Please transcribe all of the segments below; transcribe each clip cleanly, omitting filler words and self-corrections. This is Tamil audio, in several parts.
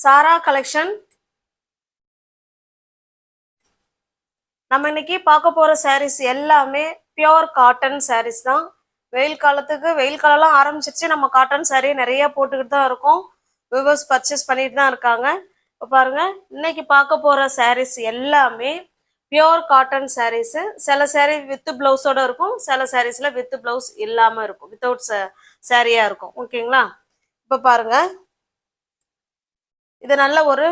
சாரா கலெக்ஷன். நம்ம இன்னைக்கு பார்க்க போற சாரீஸ் எல்லாமே பியோர் காட்டன் சாரீஸ் தான். வெயில் காலத்துக்கு வெயில் காலம்லாம் ஆரம்பிச்சிருச்சு. நம்ம காட்டன் சாரீ நிறைய போட்டுக்கிட்டு தான் இருக்கோம். வியூவர்ஸ் பர்ச்சேஸ் பண்ணிட்டு தான் இருக்காங்க. இப்போ பாருங்க, இன்னைக்கு பார்க்க போற சாரீஸ் எல்லாமே பியோர் காட்டன் சாரீஸ். சில சாரீ வித் பிளவுஸோட இருக்கும், சில சாரீஸ்ல வித் பிளவுஸ் இல்லாம இருக்கும், வித்தவுட் சாரியா இருக்கும். ஓகேங்களா? இப்போ பாருங்க, இது நல்ல ஒரு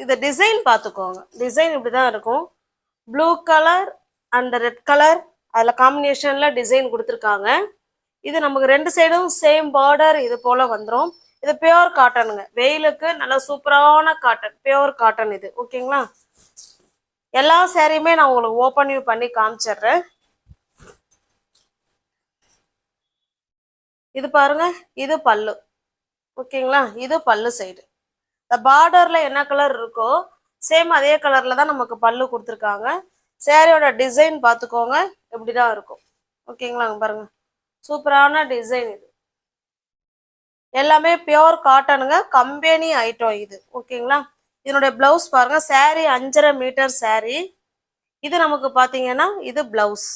இது டிசைன் பார்த்துக்கோங்க. டிசைன் இப்படிதான் இருக்கும். Blue colour and red colour அதில் காம்பினேஷனில் டிசைன் கொடுத்துருக்காங்க. இது நமக்கு ரெண்டு சைடும் சேம் பார்டர் இது போல் வந்துடும். இது பியோர் காட்டனுங்க. வெயிலுக்கு நல்ல சூப்பரான காட்டன், பியோர் காட்டன் இது. ஓகேங்களா? எல்லா சாரியுமே நான் உங்களுக்கு ஓப்பன் வியூ பண்ணி காமிச்சிடுறேன். இது பாருங்க, இது பல்லு. ஓகேங்களா? இது பல்லு சைடு. இந்த பார்டர்ல என்ன கலர் இருக்கோ சேம் அதே கலர்ல தான் நமக்கு பல்லு கொடுத்துருக்காங்க. சேரீயோட டிசைன் பார்த்துக்கோங்க, இப்படிதான் இருக்கும். ஓகேங்களா? பாருங்க, சூப்பரான டிசைன் இது. எல்லாமே பியோர் காட்டனுங்க, கம்பெனி ஐட்டம் இது. ஓகேங்களா? இதனுடைய பிளவுஸ் பாருங்க, சாரீ 5.5 மீட்டர் சாரீ. இது நமக்கு பாத்தீங்கன்னா இது பிளவுஸ்.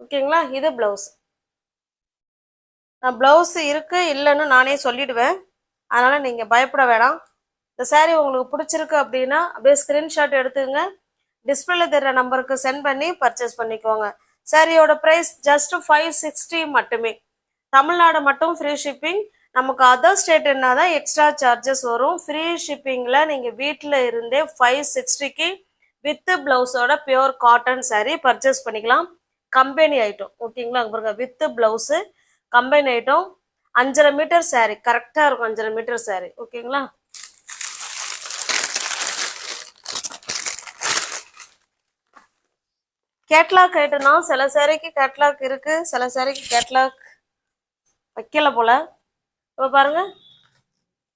ஓகேங்களா? இது பிளவுஸ். நான் பிளவுஸ் இருக்கு இல்லைன்னு நானே சொல்லிடுவேன், அதனால நீங்க பயப்பட வேணாம். இந்த சாரீ உங்களுக்கு பிடிச்சிருக்கு அப்படின்னா அப்படியே ஸ்கிரீன்ஷாட் எடுத்துங்க, டிஸ்பிளேல தெரிற நம்பருக்கு சென்ட் பண்ணி பர்ச்சேஸ் பண்ணிக்கோங்க. சாரியோட ப்ரைஸ் ஜஸ்ட் 560 மட்டுமே. தமிழ்நாடு மட்டும் ஃப்ரீ ஷிப்பிங். நமக்கு அதர் ஸ்டேட்னா தான் எக்ஸ்ட்ரா சார்ஜஸ் வரும். ஃப்ரீ ஷிப்பிங்கில் நீங்கள் வீட்டில் இருந்தே 560க்கு வித் பிளவுஸோட பியோர் காட்டன் சாரீ பர்ச்சேஸ் பண்ணிக்கலாம். Company item. ஓகேங்களா? பாருங்க, with blouse company item. 5.5 metre sari கரெக்டாக இருக்கும். 5.5 மீட்டர் சாரீ. ஓகேங்களா? கேட்லாக் ஐட்டம்னா சில சாரிக்கு கேட்லாக் இருக்கு, சில சாரிக்கு கேட்லாக் வைக்கல போல. இப்போ பாருங்க,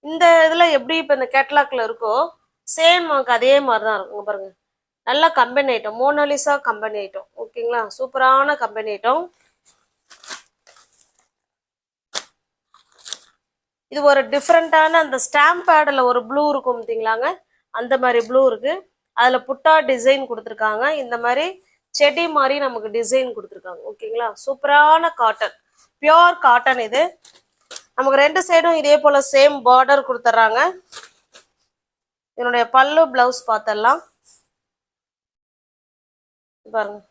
இந்த இதுல எப்படி இப்போ இந்த கேட்லாக்ல இருக்கோ சேம் நமக்கு அதே மாதிரி தான் இருக்கும். பாருங்க, நல்ல company item, Monalisa company item. ஓகேங்களா? சூப்பரான கம்பெனி ஐட்டம். இது ஒரு டிஃப்ரெண்டான அந்த ஸ்டாம்ப் பேடில் ஒரு ப்ளூ இருக்கும் பார்த்தீங்களாங்க, அந்த மாதிரி ப்ளூ இருக்கு. அதில் புட்டா டிசைன் கொடுத்துருக்காங்க. இந்த மாதிரி செடி மாதிரி நமக்கு டிசைன் கொடுத்துருக்காங்க. ஓகேங்களா? சூப்பரான காட்டன், பியோர் காட்டன் இது. நமக்கு ரெண்டு சைடும் இதே போல சேம் பார்டர் கொடுத்துட்றாங்க. இதனுடைய பல்லு பிளவுஸ் பார்த்தரலாம். பாருங்க,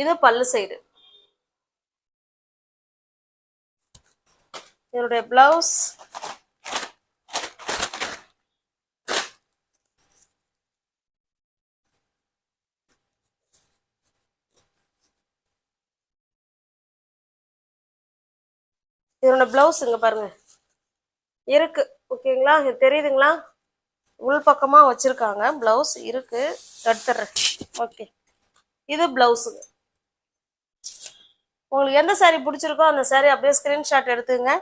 இது பல்லு சைடு. இதனுடைய பிளவுஸ் இதனோட பிளவுஸ் இங்க பாருங்க இருக்கு. ஓகேங்களா? இது தெரியுதுங்களா? உள் பக்கமா வச்சிருக்காங்க, பிளவுஸ் இருக்கு. எடுத்துறேன். ஓகே, இது பிளவுஸுங்க. உங்களுக்கு எந்த சாரீ பிடிச்சிருக்கோ அந்த சாரீ அப்படியே ஸ்கிரீன்ஷாட் எடுத்துங்க,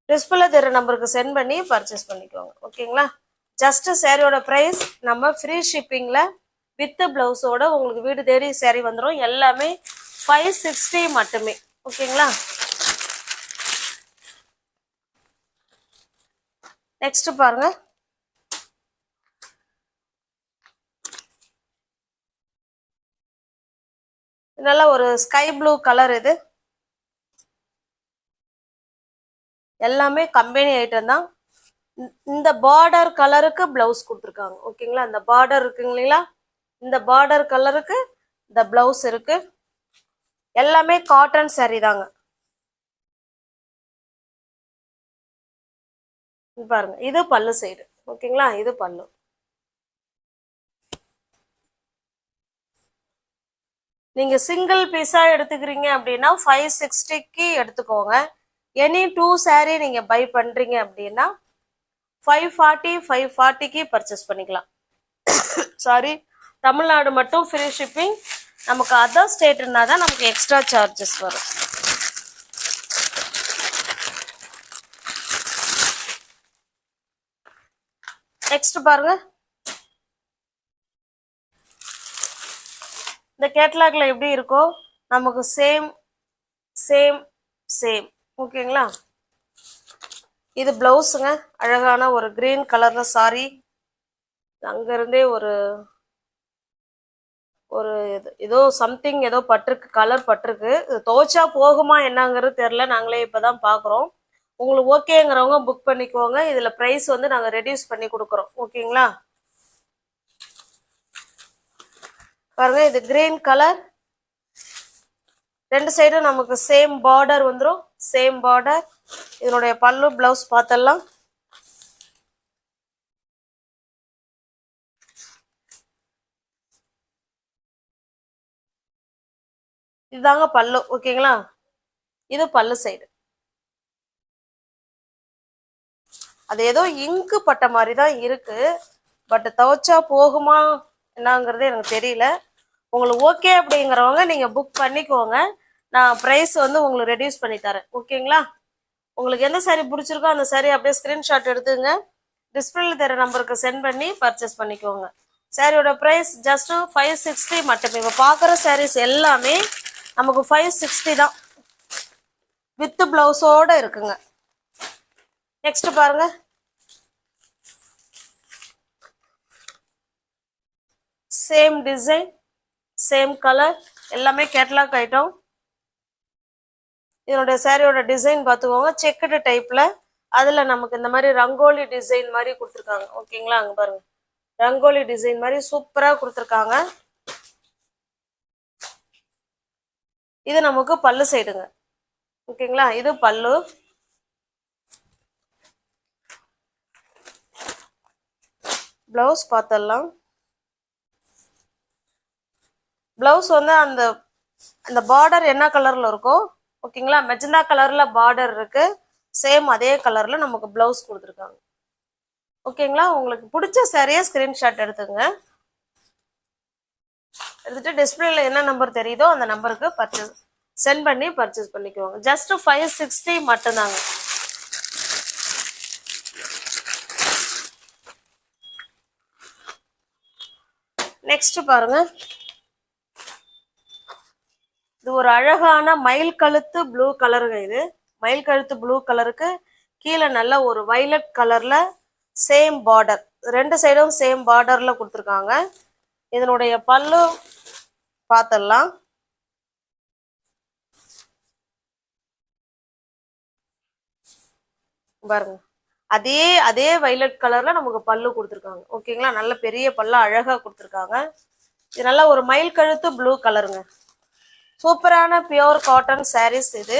டிஸ்பிளே தெரிற நம்பருக்கு சென்ட் பண்ணி பர்ச்சேஸ் பண்ணிக்கோங்க. ஓகேங்களா? ஜஸ்ட் சாரியோட ப்ரைஸ் நம்ம ஃப்ரீ ஷிப்பிங்ல வித் பிளவுஸோட உங்களுக்கு வீடு தேடி சாரீ வந்துடும். எல்லாமே 560 மட்டுமே. ஓகேங்களா? நெக்ஸ்ட் பாருங்க, நல்ல ஒரு ஸ்கை ப்ளூ கலர். இது எல்லாமே கம்பெனி ஐட்டம் தான். இந்த பார்டர் கலருக்கு பிளவுஸ் கொடுத்துருக்காங்க. ஓகேங்களா? இந்த பார்டர் இருக்குங்களா, இந்த பார்டர் கலருக்கு இந்த பிளவுஸ் இருக்கு. எல்லாமே காட்டன் சாரீ தாங்க. பாருங்க, இது பல்லு சைடு. ஓகேங்களா? இது பல்லு. நீங்க சிங்கிள் பீஸா எடுத்துக்கிறீங்க அப்படின்னா 560க்கு எடுத்துக்கோங்க. எனி 2 சாரீ நீங்க பை பண்றீங்க அப்படின்னா 540க்கு பர்ச்சேஸ் பண்ணிக்கலாம். சாரி, தமிழ்நாடு மட்டும் ஃப்ரீ ஷிப்பிங். நமக்கு அதர் ஸ்டேட்னா தான் நமக்கு எக்ஸ்ட்ரா சார்ஜஸ் வரும். நெக்ஸ்ட் பாருங்க, இந்த கேட்லாக்ல எப்படி இருக்கோ நமக்கு சேம் சேம் சேம். ஓகேங்களா? இது பிளவுஸுங்க. அழகான ஒரு கிரீன் கலர்ல சாரி. அங்கிருந்தே ஒரு ஒரு ஏதோ சம்திங் ஏதோ பட்டிருக்கு, கலர் பட்டிருக்கு. இது துவைச்சா போகுமா என்னங்கிறது தெரியல, நாங்களே இப்பதான் பாக்குறோம். உங்களுக்கு ஓகேங்கிறவங்க புக் பண்ணிக்கோங்க. இதுல பிரைஸ் வந்து நாங்க ரெடியூஸ் பண்ணி கொடுக்குறோம். ஓகேங்களா? பாருங்க, இது கிரீன் கலர். ரெண்டு சைடும் நமக்கு சேம் பார்டர் வந்துடும். Same border. இதனுடைய பல்லு பிளவுஸ் பார்த்தலாம். இதுதாங்க பல்லு. ஓகேங்களா? இது பல்லு சைடு. அது ஏதோ இங்கு பட்ட மாதிரி தான் இருக்கு. பட் துவைச்சா போகுமா என்னங்கிறது எனக்கு தெரியல. உங்களுக்கு ஓகே அப்படிங்கிறவங்க நீங்க புக் பண்ணிக்கோங்க. நான் பிரைஸ் வந்து உங்களுக்கு ரெடியூஸ் பண்ணி தரேன். ஓகேங்களா? உங்களுக்கு எந்த சாரி பிடிச்சிருக்கோ அந்த சாரி அப்படியே ஸ்கிரீன்ஷாட் எடுத்துங்க. டிஸ்பிளேல தர நம்பருக்கு சென்ட் பண்ணி பர்ச்சேஸ் பண்ணிக்கோங்க. சாரியோட பிரைஸ் ஜஸ்ட் 560 மட்டுமே. இப்போ பார்க்குற சாரீஸ் எல்லாமே நமக்கு 560 தான். வித் பிளவுஸோட இருக்குங்க. நெக்ஸ்ட் பாருங்க, சேம் டிசைன், சேம் கலர், எல்லாமே கேட்டலாக் ஐட்டம். இதனுடைய சாரியோட டிசைன் பார்த்துக்கோங்க. செக்குடு டைப்ல, அதுல நமக்கு இந்த மாதிரி ரங்கோலி டிசைன் மாதிரி கொடுத்துருக்காங்க. ஓகேங்களா? அங்க பாருங்க, ரங்கோலி டிசைன் மாதிரி சூப்பரா கொடுத்துருக்காங்க. இது நமக்கு பல்லு சைடுங்க. ஓகேங்களா? இது பல்லு. பிளவுஸ் பார்த்தலாம். பிளவுஸ் வந்து அந்த அந்த பார்டர் என்ன கலர்ல இருக்கோ, ஓகேங்களா, மெஜந்தா கலர்ல பார்டர் இருக்கு. சேம் அதே கலர்ல நமக்கு பிளவுஸ் கொடுத்துருக்காங்க. ஓகேங்களா? உங்களுக்கு பிடிச்ச சாரியை ஸ்கிரீன்ஷாட் எடுத்துங்க. எடுத்துட்டு டிஸ்பிளேல என்ன நம்பர் தெரியுதோ அந்த நம்பருக்கு பர்ச்சேஸ் சென்ட் பண்ணி பர்ச்சேஸ் பண்ணிக்குவாங்க. ஜஸ்ட் 560 மட்டும்தாங்க. நெக்ஸ்ட் பாருங்க, இது ஒரு அழகான மயில் கழுத்து ப்ளூ கலருங்க. இது மயில் கழுத்து ப்ளூ கலருக்கு கீழே நல்ல ஒரு வைலட் கலர்ல சேம் பார்டர், ரெண்டு சைடும் சேம் பார்டர்ல கொடுத்துருக்காங்க. இதனுடைய பல்லு பார்த்தலாம். பாருங்க, அதே அதே வைலட் கலர்ல நமக்கு பல்லு கொடுத்துருக்காங்க. ஓகேங்களா? நல்ல பெரிய பல்லு அழகா கொடுத்துருக்காங்க. இது நல்ல ஒரு மயில் கழுத்து ப்ளூ கலருங்க. சூப்பரான பியோர் காட்டன் சாரீஸ் இது.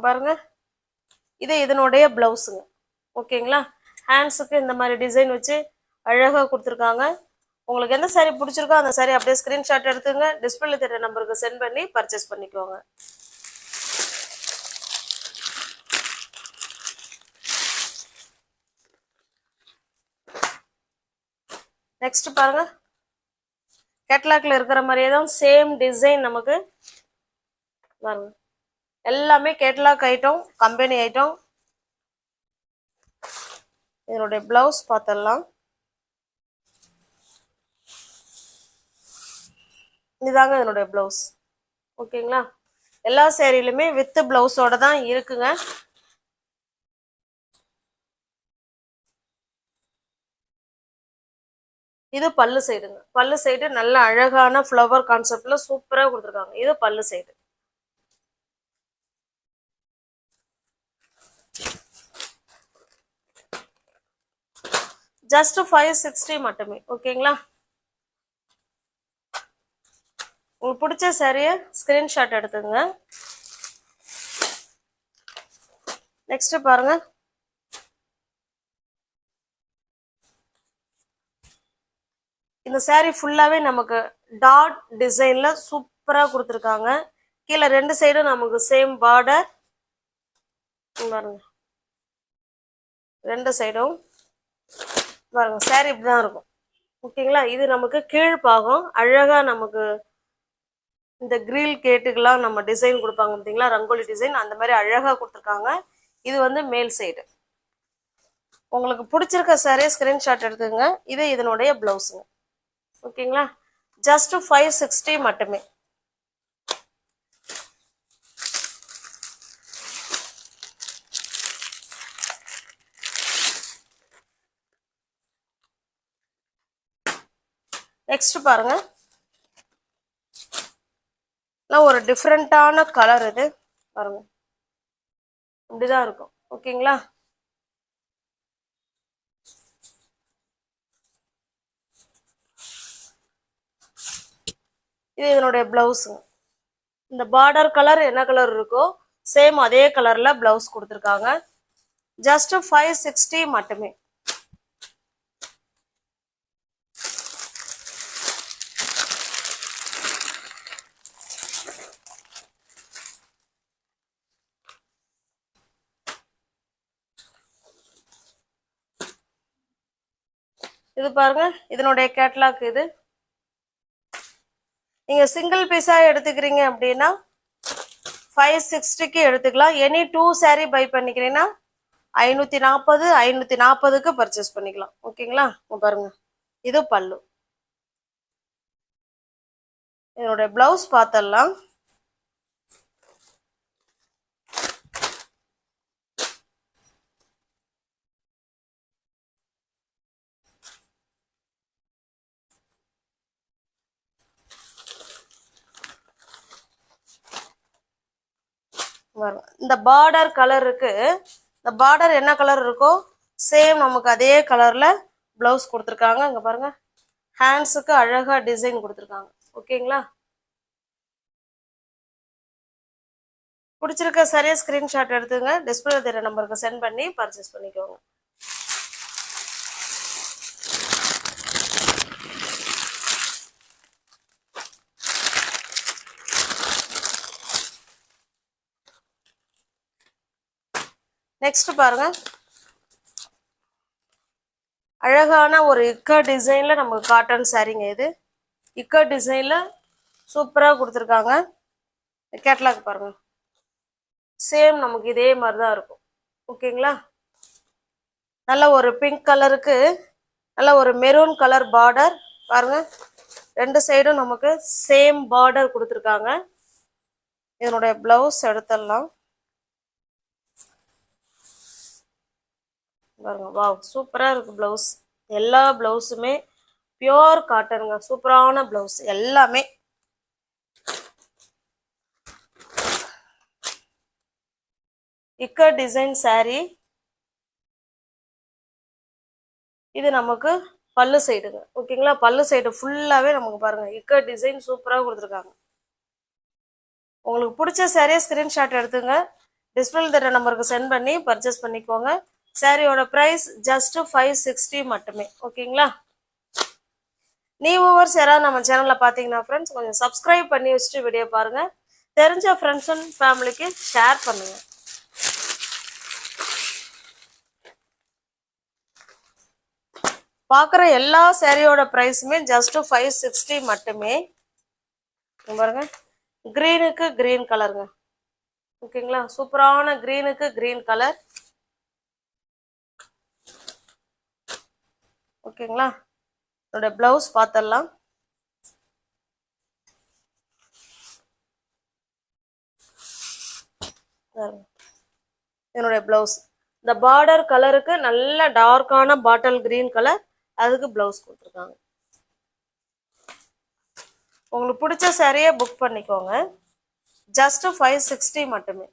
பாருங்க, இது இதனுடைய பிளவுஸுங்க. ஓகேங்களா? ஹேண்ட்ஸுக்கு இந்த மாதிரி டிசைன் வச்சு அழகா கொடுத்துருக்காங்க. உங்களுக்கு எந்த சாரி பிடிச்சிருக்கோ அந்த சாரி அப்படியே ஸ்கிரீன்ஷாட் எடுத்துங்க. டிஸ்பிளேல தெரிய நம்பருக்கு சென்ட் பண்ணி பர்ச்சேஸ் பண்ணிக்கோங்க. நெக்ஸ்ட் பாருங்க, கேட்லாக்ல இருக்கிற மாதிரியே தான் சேம் டிசைன் நமக்கு பாருங்க. எல்லாமே கேட்லாக் ஐட்டம், கம்பெனி ஐட்டம். இதனுடைய பிளவுஸ் பார்த்தலாம். இதுதாங்க இதனுடைய பிளவுஸ். ஓகேங்களா? எல்லா சேரீலுமே வித் பிளவுஸோட தான் இருக்குங்க. இது பல்லு சைடுங்க. பல்லு சைடு நல்ல அழகான ஃப்ளவர் கான்செப்ட்ல சூப்பரா கொடுத்துருக்காங்க. இது பல்லு சைடு. ஜஸ்ட் 560 மட்டுமே. ஓகேங்களா? உங்களுக்கு பிடிச்ச சாரிய ஸ்கிரீன்ஷாட் எடுத்துங்க. நெக்ஸ்ட் பாருங்க, இந்த சாரி ஃபுல்லாவே நமக்கு டாட் டிசைன்ல சூப்பரா கொடுத்துருக்காங்க. கீழே ரெண்டு சைடும் நமக்கு சேம் பார்டர். பாருங்க, ரெண்டு சைடும் பாருங்க, சாரி இப்படிதான் இருக்கும். ஓகேங்களா? இது நமக்கு கீழ்பாகம். அழகா நமக்கு இந்த கிரில் கேட்டுக்கெல்லாம் நம்ம டிசைன் கொடுப்பாங்க பார்த்தீங்களா, ரங்கோலி டிசைன், அந்த மாதிரி அழகா கொடுத்துருக்காங்க. இது வந்து மேல் சைடு. உங்களுக்கு பிடிச்சிருக்க சாரியை ஸ்கிரீன்ஷாட் எடுத்துங்க. இது இதனுடைய பிளவுஸுங்க. ஓகேங்களா? ஜஸ்ட் 560 மட்டுமே. நெக்ஸ்ட் பாருங்க, ஒரு டிஃப்ரெண்டான கலர் இது பாருங்க, இப்படிதான் இருக்கும். ஓகேங்களா? இது இதனுடைய பிளவுஸுங்க. இந்த பார்டர் கலர் என்ன கலர் இருக்கோ சேம் அதே கலர்ல பிளவுஸ் கொடுத்துருக்காங்க. ஜஸ்ட் 560 மட்டுமே. இது பாருங்க, இதனுடைய கேட்லாக் இது. நீங்க சிங்கிள் பீஸா எடுத்துக்கிறீங்க அப்படின்னா 560க்கு எடுத்துக்கலாம். எனி 2 saree பை பண்ணிக்கிறீங்கன்னா 540க்கு பர்ச்சேஸ் பண்ணிக்கலாம். ஓகேங்களா? பாருங்க, இது பல்லு. இதனுடைய பிளவுஸ் பார்த்தலாம். இந்த பார்டர் கலருக்கு, இந்த பார்டர் என்ன கலர் இருக்கோ சேம் நமக்கு அதே கலர்ல பிளவுஸ் கொடுத்துருக்காங்க. இங்க பாருங்க, ஹேண்ட்ஸுக்கு அழகா டிசைன் கொடுத்துருக்காங்க. ஓகேங்களா? பிடிச்சிருக்க சரியா ஸ்கிரீன்ஷாட் எடுத்துங்க, டிஸ்பிளே தெரிய நம்பருக்கு சென்ட் பண்ணி பர்ச்சேஸ் பண்ணிக்கோங்க. நெக்ஸ்ட் பாருங்க, அழகான ஒரு இக்கா டிசைன்ல நமக்கு காட்டன் சாரீங்க. இது இக்கா டிசைன்ல சூப்பரா கொடுத்துருக்காங்க. கேட்லாக் பாருங்க, சேம் நமக்கு இதே மாதிரி தான் இருக்கும். ஓகேங்களா? நல்ல ஒரு பிங்க் கலருக்கு நல்ல ஒரு மெரூன் கலர் பார்டர் பாருங்க, ரெண்டு சைடும் நமக்கு சேம் பார்டர் கொடுத்துருக்காங்க. இதனுடைய பிளவுஸ் எடுத்துடலாம் பாருங்க. வாவ், சூப்பரா இருக்கு பிளவுஸ். எல்லா பிளவுஸுமே பியோர் காட்டனுங்க. சூப்பரான பிளவுஸ் எல்லாமே. இக்கா டிசைன் saree. இது நமக்கு பல்லு சைடுங்க. ஓகேங்களா? பல்லு சைடு ஃபுல்லாவே நமக்கு பாருங்க இக்கா டிசைன் சூப்பரா கொடுத்துருக்காங்க. உங்களுக்கு பிடிச்ச சாரியை ஸ்கிரீன்ஷாட் எடுத்துங்க, டிஸ்பிளே தர நம்பருக்கு சென்ட் பண்ணி பர்ச்சேஸ் பண்ணிக்கோங்க. சாரியோட பிரைஸ் ஜஸ்ட் 560 மட்டுமே. ஓகேங்களா? நியூவர்ஸ் யாராவது நம்ம சேனல்ல பாத்தீங்கன்னா ஃப்ரெண்ட்ஸ் கொஞ்சம் சப்ஸ்கிரைப் பண்ணி வச்சுட்டு வீடியோ பாருங்க. தெரிஞ்ச ஃப்ரெண்ட்ஸ் அண்ட் ஃபேமிலிக்கு ஷேர் பண்ணுங்க. பார்க்குற எல்லா சாரியோட ப்ரைஸுமே ஜஸ்ட் 560 மட்டுமே. பாருங்க, கிரீனுக்கு கிரீன் கலருங்க. ஓகேங்களா? சூப்பரான கிரீனுக்கு கிரீன் கலர். ஓகேங்களா? என்னோட பிளவுஸ் பார்த்துடலாம். என்னுடைய பிளவுஸ் இந்த பார்டர் கலருக்கு நல்ல டார்க்கான பாட்டில் கிரீன் கலர், அதுக்கு பிளவுஸ் கொடுத்துருக்காங்க. உங்களுக்கு பிடிச்ச சாரியை புக் பண்ணிக்கோங்க. ஜஸ்ட் 560 மட்டுமே.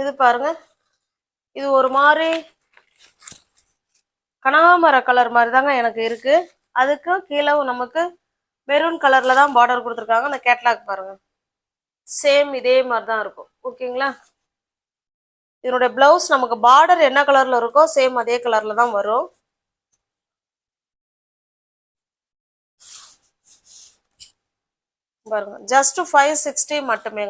இது பாருங்க, இது ஒரு மாதிரி கனகாமர கலர் மாதிரி தாங்க எனக்கு இருக்கு. அதுக்கு கீழே நமக்கு மெரூன் கலர்ல தான் பார்டர் கொடுத்துருக்காங்க. அந்த கேட்லாக் பாருங்க, சேம் இதே மாதிரி தான் இருக்கும். ஓகேங்களா? இதனுடைய பிளவுஸ் நமக்கு பார்டர் என்ன கலர்ல இருக்கோ சேம் அதே கலர்ல தான் வரும். பாருங்க, ஜஸ்ட் 560 மட்டுமே.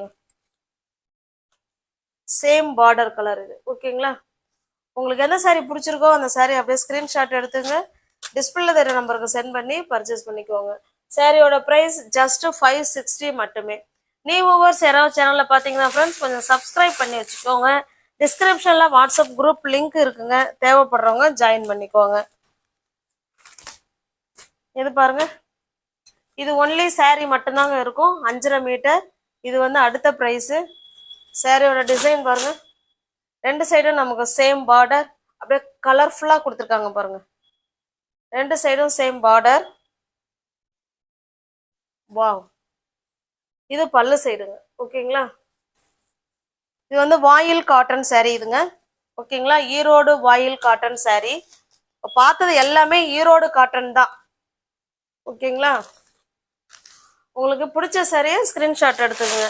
சேம் பார்டர் கலர் இது. ஓகேங்களா? உங்களுக்கு எந்த சாரி பிடிச்சிருக்கோ அந்த சாரி அப்படியே ஸ்கிரீன்ஷாட் எடுத்துங்க, டிஸ்பிளே தெரிய நம்பருக்கு சென்ட் பண்ணி பர்ச்சேஸ் பண்ணிக்கோங்க. சாரியோட பிரைஸ் ஜஸ்ட் 560 மட்டுமே. நியூவர்ஸ் யாராவது சேனல்ல பாத்தீங்கன்னா ஃப்ரெண்ட்ஸ் கொஞ்சம் சப்ஸ்கிரைப் பண்ணி வச்சுக்கோங்க. டிஸ்கிரிப்ஷன்ல வாட்ஸ்அப் குரூப் லிங்க் இருக்குங்க, தேவைப்படுறவங்க ஜாயின் பண்ணிக்கோங்க. இது பாருங்க, இது ஒன்லி saree மட்டும்தாங்க இருக்கும் 5.5 மீட்டர். இது வந்து அடுத்த ப்ரைஸு. சாரியோட டிசைன் பாருங்க, ரெண்டு சைடும் நமக்கு சேம் பார்டர், அப்படியே கலர்ஃபுல்லாக கொடுத்துருக்காங்க பாருங்க. ரெண்டு சைடும் சேம் பார்டர். வாவ், இது பல்லு சைடுங்க. ஓகேங்களா, இது வந்து வாயில் காட்டன் saree இதுங்க. ஓகேங்களா, ஈரோடு வாயில் காட்டன் saree. பார்த்தது எல்லாமே ஈரோடு காட்டன் தான். ஓகேங்களா, உங்களுக்கு பிடிச்ச சாரியை ஸ்கிரீன்ஷாட் எடுத்துக்கோங்க.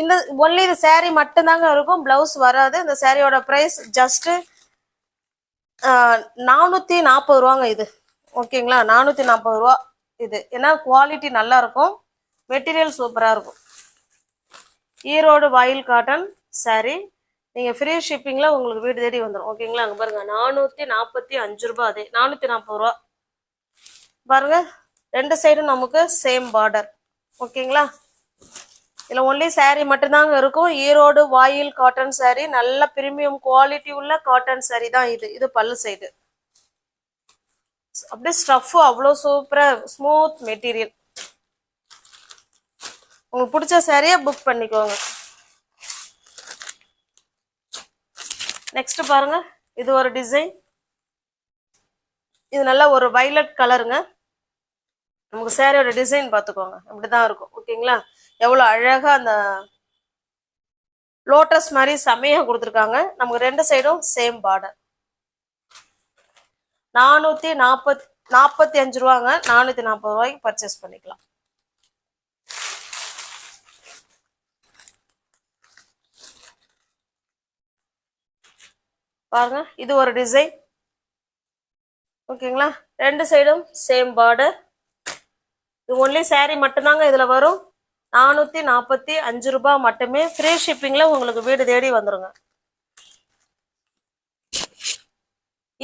இந்த ஒன்லி இது saree மட்டும்தாங்க இருக்கும், பிளவுஸ் வராது. இந்த சாரியோட ப்ரைஸ் ஜஸ்ட்டு 440 ரூபாங்க இது. ஓகேங்களா, 440 ரூபா இது. ஏன்னா குவாலிட்டி நல்லா இருக்கும், மெட்டீரியல் சூப்பராக இருக்கும். ஈரோடு வாயில் காட்டன் saree. நீங்கள் ஃப்ரீ ஷிப்பிங்கில் உங்களுக்கு வீடு தேடி வந்துடும். ஓகேங்களா, அங்கே பாருங்கள் 445 ரூபா, அதே 440 ரூபா பாருங்க. ரெண்டு சைடும் நமக்கு சேம் பார்டர். ஓகேங்களா, இதில் ஒன்லி saree மட்டும்தாங்க இருக்கும். ஈரோடு வாயில் காட்டன் saree, நல்ல பிரீமியம் குவாலிட்டி உள்ள காட்டன் saree தான் இது. இது பல்லு சைடு. அப்படியே ஸ்டஃப் அவ்வளோ சூப்பராக ஸ்மூத் மெட்டீரியல். உங்களுக்கு பிடிச்ச சாரியை புக் பண்ணிக்கோங்க. நெக்ஸ்ட் பாருங்க, இது ஒரு டிசைன். இது நல்ல ஒரு வைலட் கலருங்க. நமக்கு சாரியோட டிசைன் பார்த்துக்கோங்க, இப்படிதான் இருக்கும். ஓகேங்களா, எவ்வளோ அழகா அந்த லோட்டஸ் மாதிரி செமையா கொடுத்துருக்காங்க. நமக்கு ரெண்டு சைடும் சேம் பார்டர். 445 ரூபாங்க. 440 ரூபாய்க்கு பர்ச்சேஸ் பண்ணிக்கலாம். பாருங்க, இது ஒரு டிசைன். ஓகேங்களா, ரெண்டு சைடும் சேம் பார்டர். இது ஒன்லி saree மட்டும்தாங்க இதுல வரும். 445 ரூபாய் மட்டுமே. ஃப்ரீ ஷிப்பிங்ல உங்களுக்கு வீடு தேடி வந்துருங்க.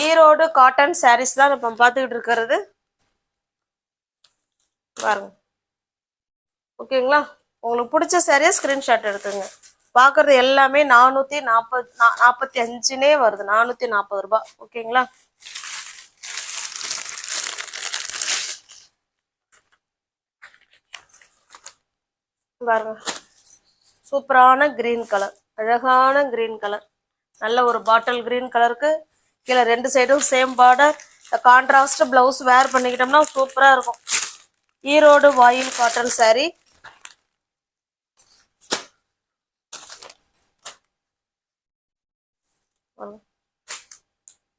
ஈரோடு காட்டன் சாரீஸ் தான் இப்போ பார்த்துக்கிட்டு இருக்கிறது. பாருங்க. ஓகேங்களா, உங்களுக்கு பிடிச்ச சாரியை ஸ்கிரீன்ஷாட் எடுத்துங்க. பார்க்கறது எல்லாமே 445 வருது. 440 ரூபாய். ஓகேங்களா, பாருங்க, சூப்பரான கிரீன் கலர், அழகான கிரீன் கலர். நல்ல ஒரு பாட்டில் கிரீன் கலருக்கு கீழே ரெண்டு சைடும் சேம் பார்டர். இந்த கான்ட்ராஸ்ட் பிளவுஸ் வேர் பண்ணிக்கிட்டோம்னா சூப்பரா இருக்கும். ஈரோடு வாயில் காட்டன் saree.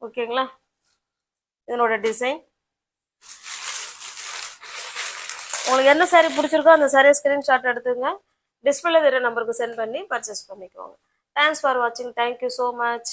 ஓகேங்களா, இதனோட டிசைன். உங்களுக்கு என்ன saree பிடிச்சிருக்கோ அந்த saree ஸ்கிரீன்ஷாட் எடுத்துங்க. டிஸ்பிளே தெரிய நம்பருக்கு சென்ட் பண்ணி பர்ச்சேஸ் பண்ணிக்கோங்க. தேங்க்ஸ் ஃபார் வாட்சிங். Thank you so much.